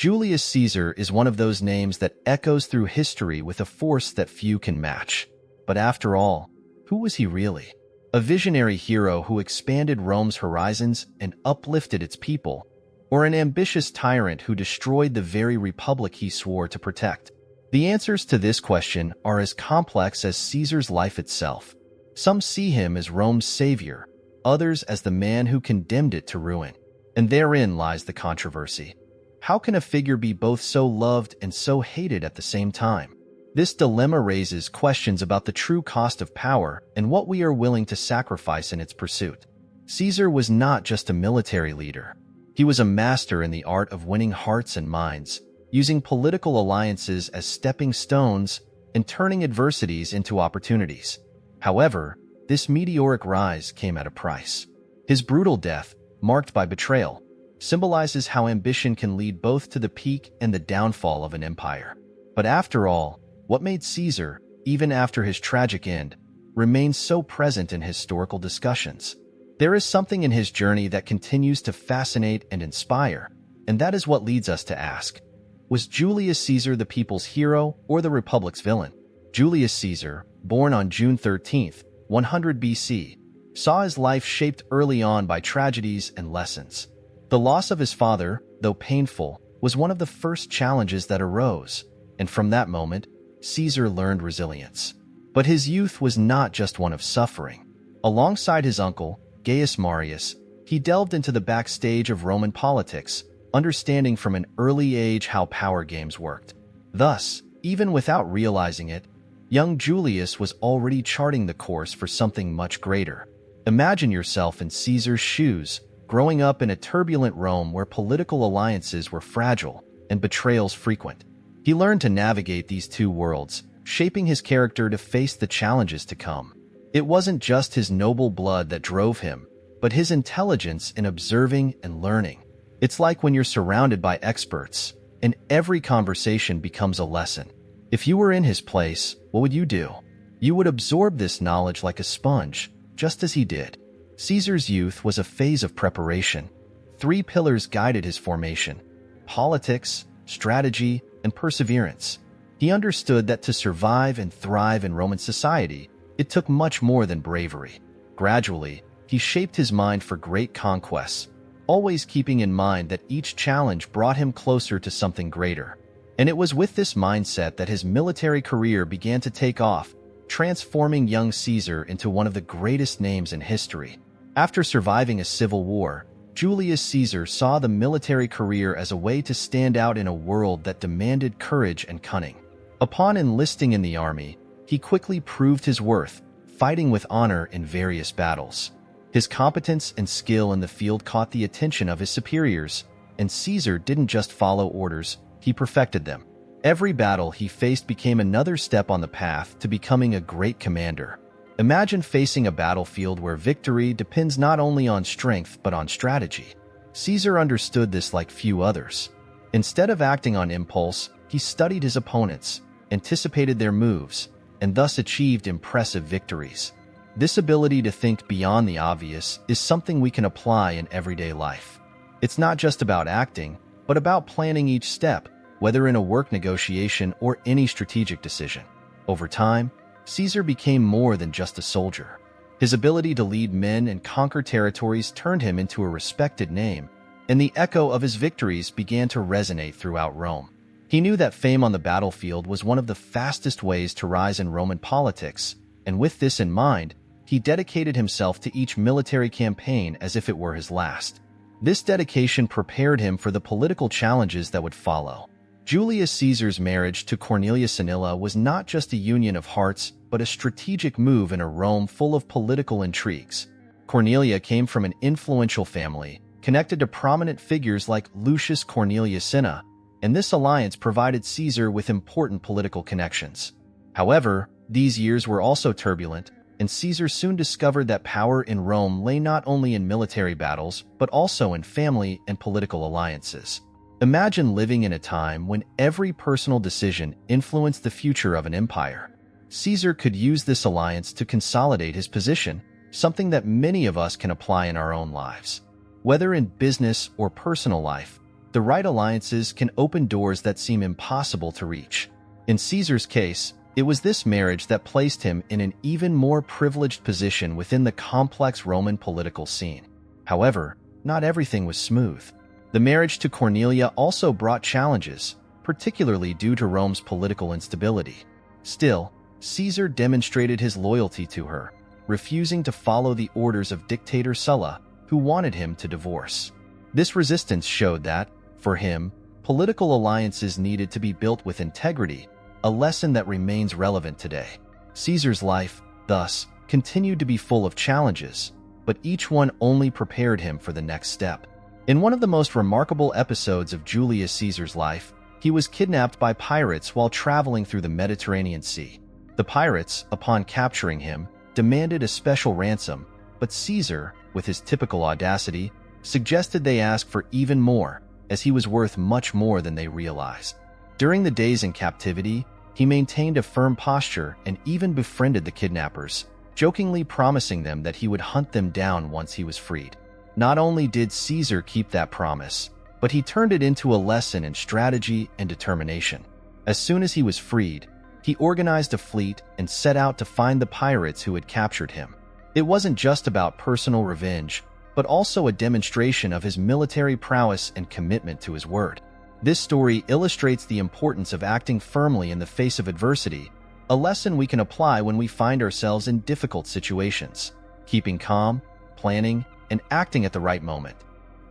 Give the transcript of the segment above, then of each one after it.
Julius Caesar is one of those names that echoes through history with a force that few can match. But after all, who was he really? A visionary hero who expanded Rome's horizons and uplifted its people, or an ambitious tyrant who destroyed the very republic he swore to protect? The answers to this question are as complex as Caesar's life itself. Some see him as Rome's savior, others as the man who condemned it to ruin. And therein lies the controversy. How can a figure be both so loved and so hated at the same time? This dilemma raises questions about the true cost of power and what we are willing to sacrifice in its pursuit. Caesar was not just a military leader. He was a master in the art of winning hearts and minds, using political alliances as stepping stones and turning adversities into opportunities. However, this meteoric rise came at a price. His brutal death, marked by betrayal, symbolizes how ambition can lead both to the peak and the downfall of an empire. But after all, what made Caesar, even after his tragic end, remain so present in historical discussions? There is something in his journey that continues to fascinate and inspire, and that is what leads us to ask, was Julius Caesar the people's hero or the republic's villain? Julius Caesar, born on June 13th, 100 BC, saw his life shaped early on by tragedies and lessons. The loss of his father, though painful, was one of the first challenges that arose, and from that moment, Caesar learned resilience. But his youth was not just one of suffering. Alongside his uncle, Gaius Marius, he delved into the backstage of Roman politics, understanding from an early age how power games worked. Thus, even without realizing it, young Julius was already charting the course for something much greater. Imagine yourself in Caesar's shoes, growing up in a turbulent Rome where political alliances were fragile and betrayals frequent. He learned to navigate these two worlds, shaping his character to face the challenges to come. It wasn't just his noble blood that drove him, but his intelligence in observing and learning. It's like when you're surrounded by experts, and every conversation becomes a lesson. If you were in his place, what would you do? You would absorb this knowledge like a sponge, just as he did. Caesar's youth was a phase of preparation. 3 pillars guided his formation: politics, strategy, and perseverance. He understood that to survive and thrive in Roman society, it took much more than bravery. Gradually, he shaped his mind for great conquests, always keeping in mind that each challenge brought him closer to something greater. And it was with this mindset that his military career began to take off, transforming young Caesar into one of the greatest names in history. After surviving a civil war, Julius Caesar saw the military career as a way to stand out in a world that demanded courage and cunning. Upon enlisting in the army, he quickly proved his worth, fighting with honor in various battles. His competence and skill in the field caught the attention of his superiors, and Caesar didn't just follow orders, he perfected them. Every battle he faced became another step on the path to becoming a great commander. Imagine facing a battlefield where victory depends not only on strength but on strategy. Caesar understood this like few others. Instead of acting on impulse, he studied his opponents, anticipated their moves, and thus achieved impressive victories. This ability to think beyond the obvious is something we can apply in everyday life. It's not just about acting, but about planning each step, whether in a work negotiation or any strategic decision. Over time, Caesar became more than just a soldier. His ability to lead men and conquer territories turned him into a respected name, and the echo of his victories began to resonate throughout Rome. He knew that fame on the battlefield was one of the fastest ways to rise in Roman politics, and with this in mind, he dedicated himself to each military campaign as if it were his last. This dedication prepared him for the political challenges that would follow. Julius Caesar's marriage to Cornelia Senilla was not just a union of hearts, but a strategic move in a Rome full of political intrigues. Cornelia came from an influential family, connected to prominent figures like Lucius Cornelius Cinna, and this alliance provided Caesar with important political connections. However, these years were also turbulent, and Caesar soon discovered that power in Rome lay not only in military battles, but also in family and political alliances. Imagine living in a time when every personal decision influenced the future of an empire. Caesar could use this alliance to consolidate his position, something that many of us can apply in our own lives. Whether in business or personal life, The right alliances can open doors that seem impossible to reach. In Caesar's case, it was this marriage that placed him in an even more privileged position within the complex Roman political scene. However, not everything was smooth. The marriage to Cornelia also brought challenges, particularly due to Rome's political instability. Still, Caesar demonstrated his loyalty to her, refusing to follow the orders of dictator Sulla, who wanted him to divorce. This resistance showed that, for him, political alliances needed to be built with integrity, a lesson that remains relevant today. Caesar's life, thus, continued to be full of challenges, but each one only prepared him for the next step. In one of the most remarkable episodes of Julius Caesar's life, he was kidnapped by pirates while traveling through the Mediterranean Sea. The pirates, upon capturing him, demanded a special ransom, but Caesar, with his typical audacity, suggested they ask for even more, as he was worth much more than they realized. During the days in captivity, he maintained a firm posture and even befriended the kidnappers, jokingly promising them that he would hunt them down once he was freed. Not only did Caesar keep that promise, but he turned it into a lesson in strategy and determination. As soon as he was freed, he organized a fleet and set out to find the pirates who had captured him. It wasn't just about personal revenge, but also a demonstration of his military prowess and commitment to his word. This story illustrates the importance of acting firmly in the face of adversity, a lesson we can apply when we find ourselves in difficult situations. Keeping calm, planning, and acting at the right moment.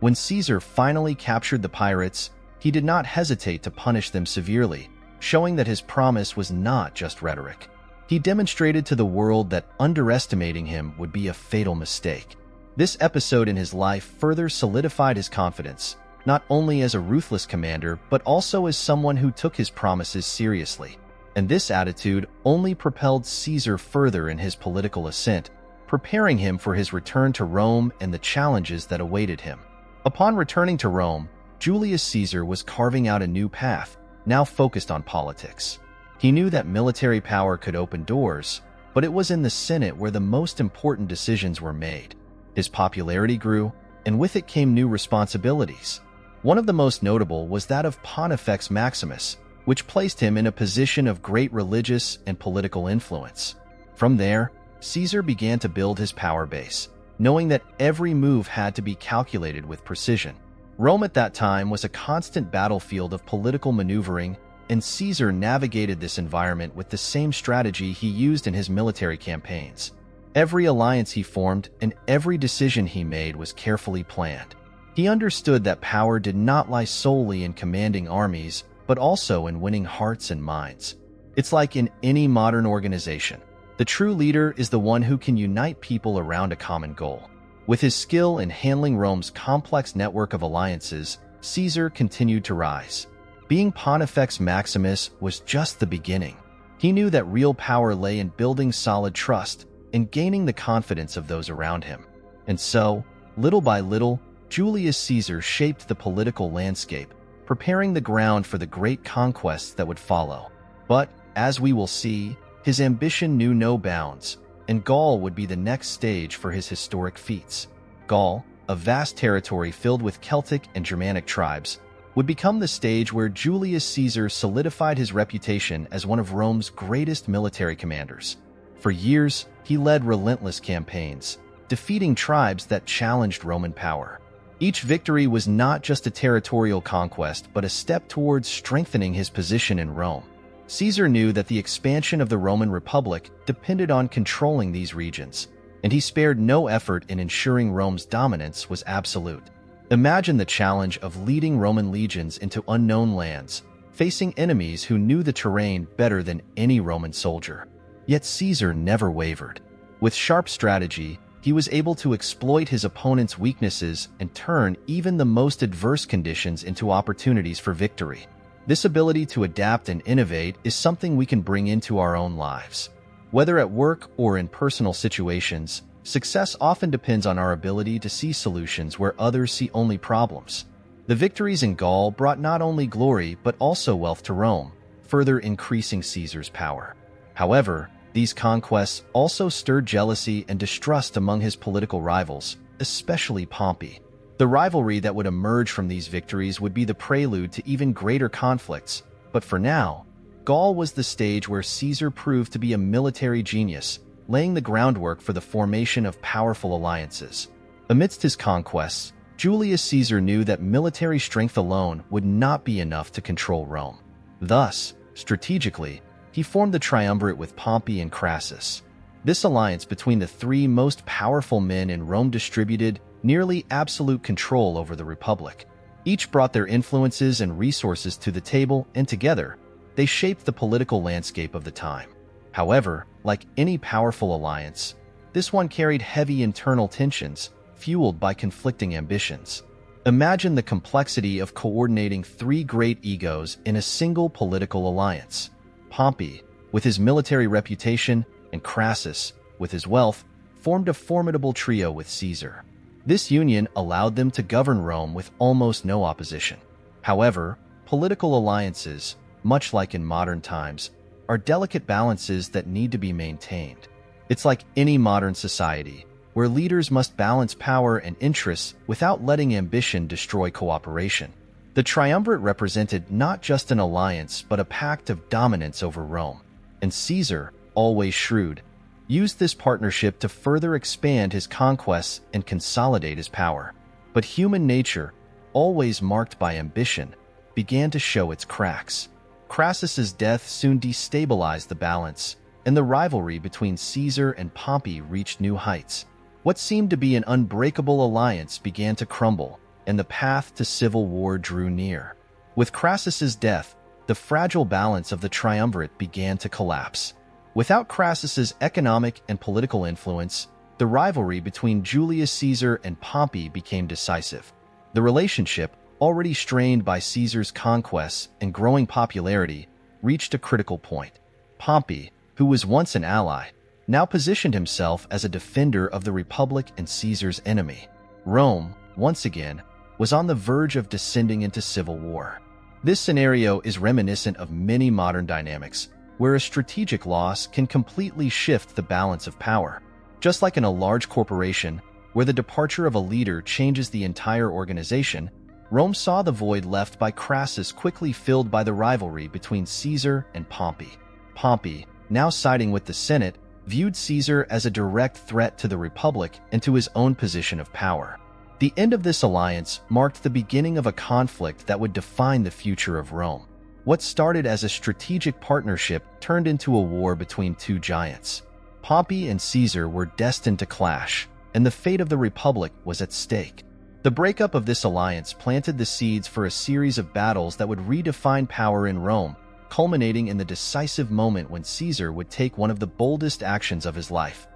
When Caesar finally captured the pirates, he did not hesitate to punish them severely, showing that his promise was not just rhetoric. He demonstrated to the world that underestimating him would be a fatal mistake. This episode in his life further solidified his confidence, not only as a ruthless commander, but also as someone who took his promises seriously. And this attitude only propelled Caesar further in his political ascent, preparing him for his return to Rome and the challenges that awaited him. Upon returning to Rome, Julius Caesar was carving out a new path, now focused on politics. He knew that military power could open doors, but it was in the Senate where the most important decisions were made. His popularity grew, and with it came new responsibilities. One of the most notable was that of Pontifex Maximus, which placed him in a position of great religious and political influence. From there, Caesar began to build his power base, knowing that every move had to be calculated with precision. Rome at that time was a constant battlefield of political maneuvering, and Caesar navigated this environment with the same strategy he used in his military campaigns. Every alliance he formed and every decision he made was carefully planned. He understood that power did not lie solely in commanding armies, but also in winning hearts and minds. It's like in any modern organization. The true leader is the one who can unite people around a common goal. With his skill in handling Rome's complex network of alliances, Caesar continued to rise. Being Pontifex Maximus was just the beginning. He knew that real power lay in building solid trust and gaining the confidence of those around him. And so, little by little, Julius Caesar shaped the political landscape, preparing the ground for the great conquests that would follow. But, as we will see, his ambition knew no bounds, and Gaul would be the next stage for his historic feats. Gaul, a vast territory filled with Celtic and Germanic tribes, would become the stage where Julius Caesar solidified his reputation as one of Rome's greatest military commanders. For years, he led relentless campaigns, defeating tribes that challenged Roman power. Each victory was not just a territorial conquest, but a step towards strengthening his position in Rome. Caesar knew that the expansion of the Roman Republic depended on controlling these regions, and he spared no effort in ensuring Rome's dominance was absolute. Imagine the challenge of leading Roman legions into unknown lands, facing enemies who knew the terrain better than any Roman soldier. Yet Caesar never wavered. With sharp strategy, he was able to exploit his opponent's weaknesses and turn even the most adverse conditions into opportunities for victory. This ability to adapt and innovate is something we can bring into our own lives. Whether at work or in personal situations, success often depends on our ability to see solutions where others see only problems. The victories in Gaul brought not only glory but also wealth to Rome, further increasing Caesar's power. However, these conquests also stirred jealousy and distrust among his political rivals, especially Pompey. The rivalry that would emerge from these victories would be the prelude to even greater conflicts, but for now, Gaul was the stage where Caesar proved to be a military genius, laying the groundwork for the formation of powerful alliances. Amidst his conquests, Julius Caesar knew that military strength alone would not be enough to control Rome. Thus, strategically, he formed the triumvirate with Pompey and Crassus. This alliance between the three most powerful men in Rome distributed nearly absolute control over the Republic. Each brought their influences and resources to the table, and together, they shaped the political landscape of the time. However, like any powerful alliance, this one carried heavy internal tensions, fueled by conflicting ambitions. Imagine the complexity of coordinating three great egos in a single political alliance. Pompey, with his military reputation, and Crassus, with his wealth, formed a formidable trio with Caesar. This union allowed them to govern Rome with almost no opposition. However, political alliances, much like in modern times, are delicate balances that need to be maintained. It's like any modern society, where leaders must balance power and interests without letting ambition destroy cooperation. The triumvirate represented not just an alliance but a pact of dominance over Rome, and Caesar, always shrewd, used this partnership to further expand his conquests and consolidate his power. But human nature, always marked by ambition, began to show its cracks. Crassus's death soon destabilized the balance, and the rivalry between Caesar and Pompey reached new heights. What seemed to be an unbreakable alliance began to crumble, and the path to civil war drew near. With Crassus's death, the fragile balance of the triumvirate began to collapse. Without Crassus's economic and political influence, the rivalry between Julius Caesar and Pompey became decisive. The relationship, already strained by Caesar's conquests and growing popularity, reached a critical point. Pompey, who was once an ally, now positioned himself as a defender of the Republic and Caesar's enemy. Rome, once again, was on the verge of descending into civil war. This scenario is reminiscent of many modern dynamics, where a strategic loss can completely shift the balance of power. Just like in a large corporation, where the departure of a leader changes the entire organization, Rome saw the void left by Crassus quickly filled by the rivalry between Caesar and Pompey. Pompey, now siding with the Senate, viewed Caesar as a direct threat to the Republic and to his own position of power. The end of this alliance marked the beginning of a conflict that would define the future of Rome. What started as a strategic partnership turned into a war between two giants. Pompey and Caesar were destined to clash, and the fate of the Republic was at stake. The breakup of this alliance planted the seeds for a series of battles that would redefine power in Rome, culminating in the decisive moment when Caesar would take one of the boldest actions of his life,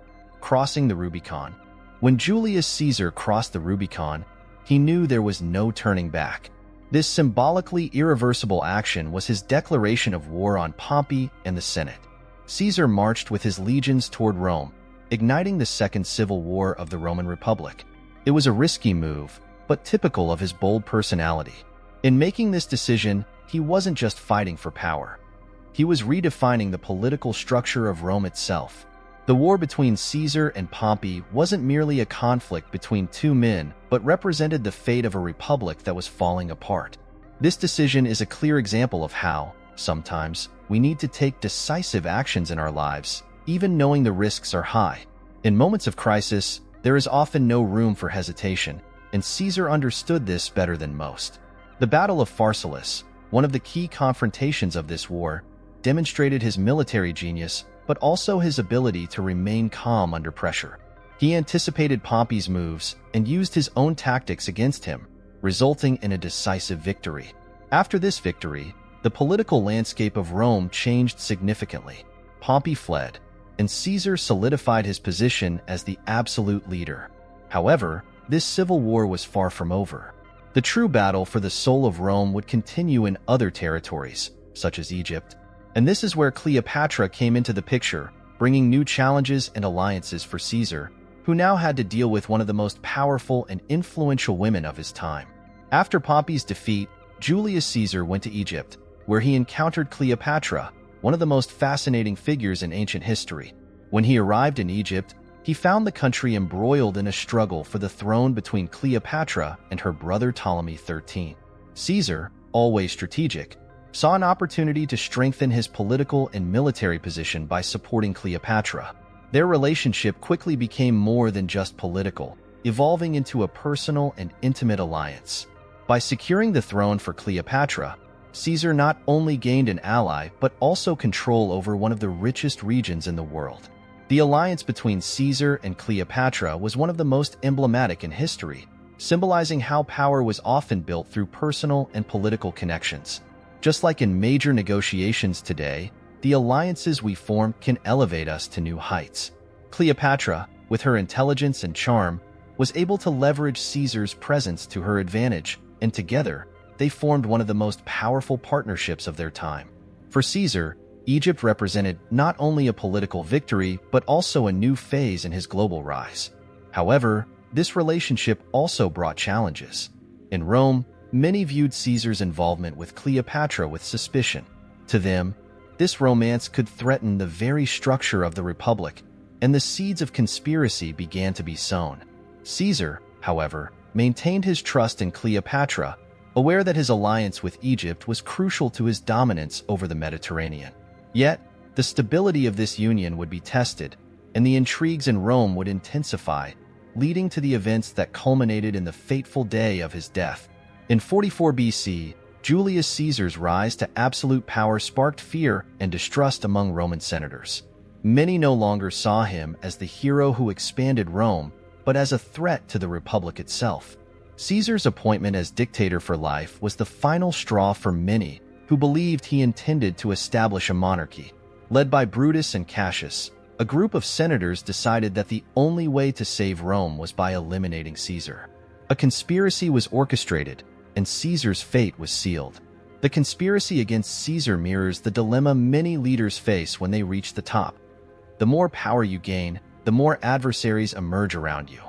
crossing the Rubicon. When Julius Caesar crossed the Rubicon, he knew there was no turning back. This symbolically irreversible action was his declaration of war on Pompey and the Senate. Caesar marched with his legions toward Rome, igniting the Second Civil War of the Roman Republic. It was a risky move, but typical of his bold personality. In making this decision, he wasn't just fighting for power. He was redefining the political structure of Rome itself. The war between Caesar and Pompey wasn't merely a conflict between two men, but represented the fate of a republic that was falling apart. This decision is a clear example of how, sometimes, we need to take decisive actions in our lives, even knowing the risks are high. In moments of crisis, there is often no room for hesitation, and Caesar understood this better than most. The Battle of Pharsalus, one of the key confrontations of this war, demonstrated his military genius, but also his ability to remain calm under pressure. He anticipated Pompey's moves and used his own tactics against him, resulting in a decisive victory. After this victory, the political landscape of Rome changed significantly. Pompey fled, and Caesar solidified his position as the absolute leader. However, this civil war was far from over. The true battle for the soul of Rome would continue in other territories, such as Egypt, and this is where Cleopatra came into the picture, bringing new challenges and alliances for Caesar, who now had to deal with one of the most powerful and influential women of his time. After Pompey's defeat, Julius Caesar went to Egypt, where he encountered Cleopatra, one of the most fascinating figures in ancient history. When he arrived in Egypt, he found the country embroiled in a struggle for the throne between Cleopatra and her brother Ptolemy XIII. Caesar, always strategic, saw an opportunity to strengthen his political and military position by supporting Cleopatra. Their relationship quickly became more than just political, evolving into a personal and intimate alliance. By securing the throne for Cleopatra, Caesar not only gained an ally but also control over one of the richest regions in the world. The alliance between Caesar and Cleopatra was one of the most emblematic in history, symbolizing how power was often built through personal and political connections. Just like in major negotiations today, the alliances we form can elevate us to new heights. Cleopatra, with her intelligence and charm, was able to leverage Caesar's presence to her advantage, and together, they formed one of the most powerful partnerships of their time. For Caesar, Egypt represented not only a political victory, but also a new phase in his global rise. However, this relationship also brought challenges. In Rome, many viewed Caesar's involvement with Cleopatra with suspicion. To them, this romance could threaten the very structure of the Republic, and the seeds of conspiracy began to be sown. Caesar, however, maintained his trust in Cleopatra, aware that his alliance with Egypt was crucial to his dominance over the Mediterranean. Yet, the stability of this union would be tested, and the intrigues in Rome would intensify, leading to the events that culminated in the fateful day of his death. In 44 BC, Julius Caesar's rise to absolute power sparked fear and distrust among Roman senators. Many no longer saw him as the hero who expanded Rome, but as a threat to the Republic itself. Caesar's appointment as dictator for life was the final straw for many who believed he intended to establish a monarchy. Led by Brutus and Cassius, a group of senators decided that the only way to save Rome was by eliminating Caesar. A conspiracy was orchestrated, and Caesar's fate was sealed. The conspiracy against Caesar mirrors the dilemma many leaders face when they reach the top. The more power you gain, the more adversaries emerge around you.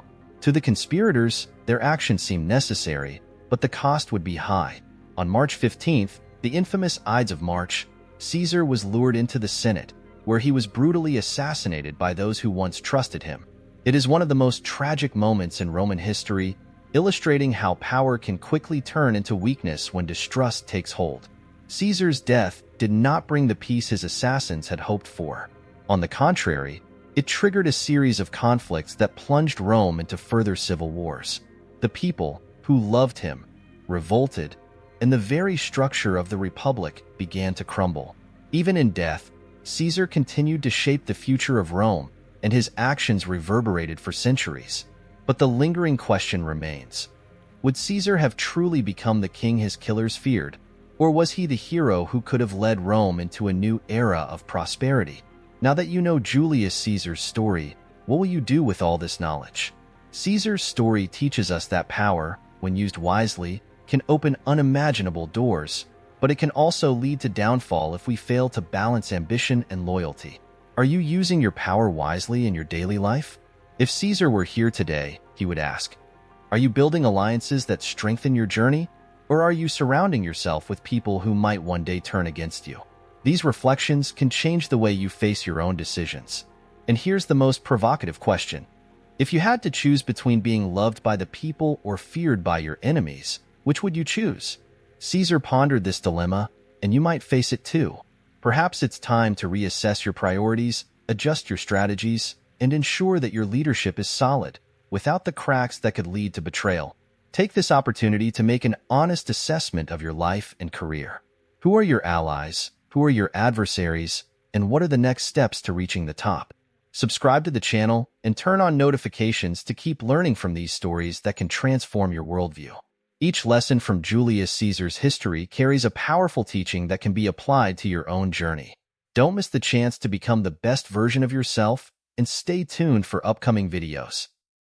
To the conspirators, their actions seemed necessary, but the cost would be high. On March 15th, the infamous Ides of March, Caesar was lured into the Senate, where he was brutally assassinated by those who once trusted him. It is one of the most tragic moments in Roman history, illustrating how power can quickly turn into weakness when distrust takes hold. Caesar's death did not bring the peace his assassins had hoped for. On the contrary, it triggered a series of conflicts that plunged Rome into further civil wars. The people, who loved him, revolted, and the very structure of the Republic began to crumble. Even in death, Caesar continued to shape the future of Rome, and his actions reverberated for centuries. But the lingering question remains. Would Caesar have truly become the king his killers feared, or was he the hero who could have led Rome into a new era of prosperity? Now that you know Julius Caesar's story, what will you do with all this knowledge? Caesar's story teaches us that power, when used wisely, can open unimaginable doors, but it can also lead to downfall if we fail to balance ambition and loyalty. Are you using your power wisely in your daily life? If Caesar were here today, he would ask, are you building alliances that strengthen your journey, or are you surrounding yourself with people who might one day turn against you? These reflections can change the way you face your own decisions. And here's the most provocative question. If you had to choose between being loved by the people or feared by your enemies, which would you choose? Caesar pondered this dilemma, and you might face it too. Perhaps it's time to reassess your priorities, adjust your strategies, and ensure that your leadership is solid, without the cracks that could lead to betrayal. Take this opportunity to make an honest assessment of your life and career. Who are your allies? Who are your adversaries? And what are the next steps to reaching the top? Subscribe to the channel and turn on notifications to keep learning from these stories that can transform your worldview. Each lesson from Julius Caesar's history carries a powerful teaching that can be applied to your own journey. Don't miss the chance to become the best version of yourself, and stay tuned for upcoming videos.